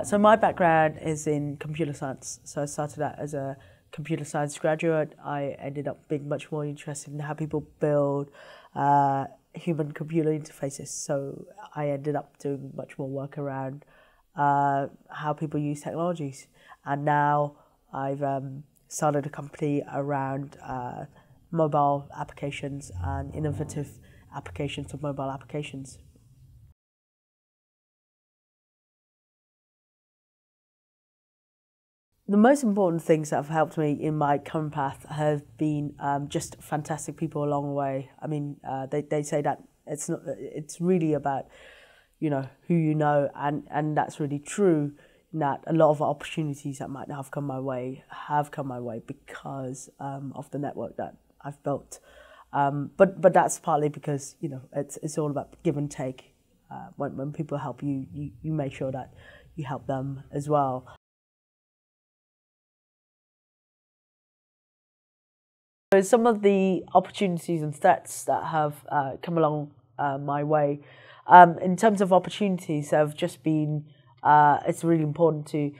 So my background is in computer science. So I started out as a computer science graduate. I ended up being much more interested in how people build human-computer interfaces. So I ended up doing much more work around how people use technologies. And now I've started a company around mobile applications and innovative applications of mobile applications. The most important things that have helped me in my current path have been just fantastic people along the way. I mean, they say that it's really about, who you know, and that's really true. That a lot of opportunities that might have come my way have come my way because of the network that I've built. But that's partly because it's all about give and take. When people help you, you make sure that you help them as well. So some of the opportunities and threats that have come along my way, in terms of opportunities, have just been. It's really important to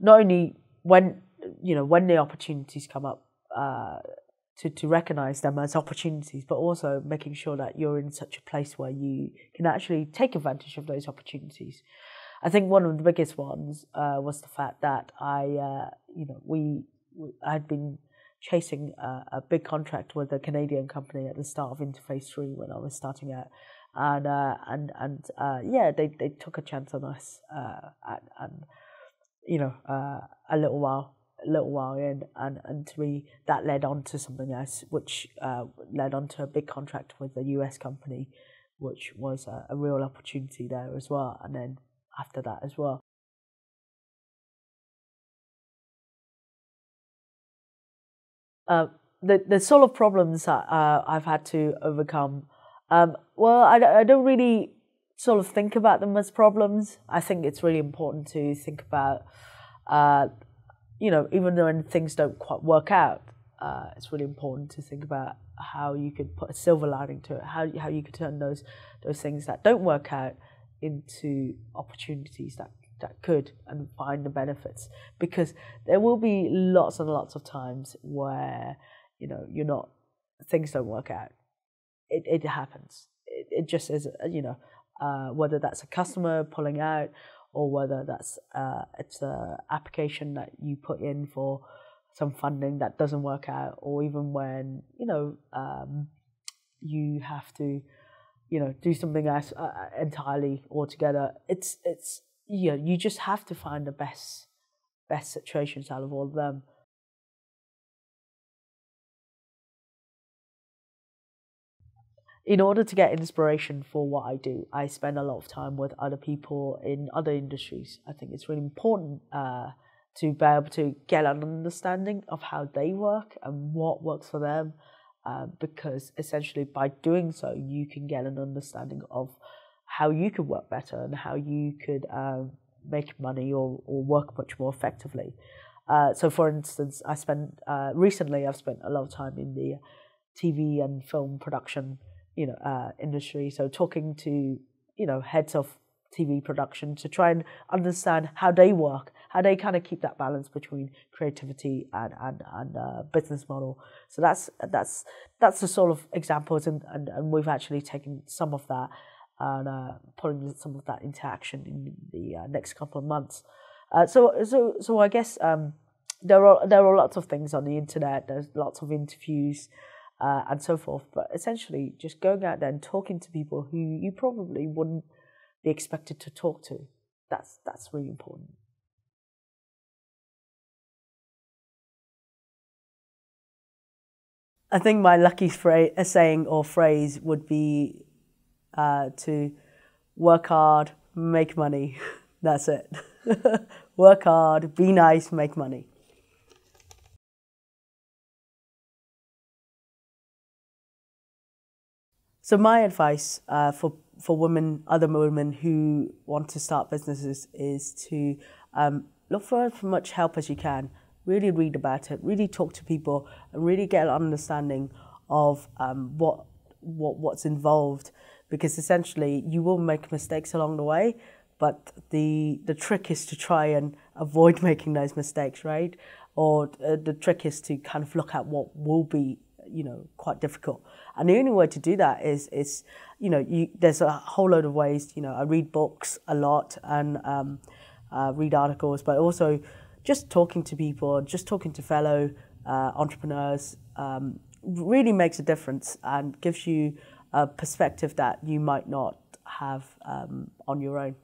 not only when the opportunities come up to recognise them as opportunities, but also making sure that you're in such a place where you can actually take advantage of those opportunities. I think one of the biggest ones was the fact that I had been chasing a big contract with a Canadian company at the start of Interface 3 when I was starting out, and they took a chance on us, and a little while in, and to me that led on to something else, which led on to a big contract with a US company, which was a real opportunity there as well, and then after that as well. The sort of problems that I've had to overcome, well, I don't really sort of think about them as problems. I think it's really important to think about, even though when things don't quite work out, it's really important to think about how you could put a silver lining to it, how you could turn those things that don't work out into opportunities that could, and find the benefits, because there will be lots and lots of times where things don't work out. It happens. It just is, whether that's a customer pulling out, or whether that's it's an application that you put in for some funding that doesn't work out, or even when you have to do something else entirely altogether. You just have to find the best situations out of all of them. In order to get inspiration for what I do, I spend a lot of time with other people in other industries. I think it's really important to be able to get an understanding of how they work and what works for them, because essentially by doing so, you can get an understanding of how you could work better and how you could make money or work much more effectively. So, for instance, recently I've spent a lot of time in the TV and film production, industry. So, talking to heads of TV production to try and understand how they work, how they kind of keep that balance between creativity and business model. So that's the sort of examples, and we've actually taken some of that and putting some of that into action in the next couple of months. So I guess there are lots of things on the internet. There's lots of interviews and so forth. But essentially, just going out there and talking to people who you probably wouldn't be expected to talk to. That's really important. I think my lucky saying or phrase would be to work hard, make money. That's it. Work hard, be nice, make money. So my advice for women, other women who want to start businesses, is to look for as much help as you can. Really read about it, really talk to people, and really get an understanding of what's involved. Because essentially, you will make mistakes along the way, but the trick is to try and avoid making those mistakes, right? Or the trick is to kind of look at what will be, quite difficult. And the only way to do that is there's a whole load of ways. I read books a lot and read articles, but also just talking to people, just talking to fellow entrepreneurs really makes a difference and gives you a perspective that you might not have on your own.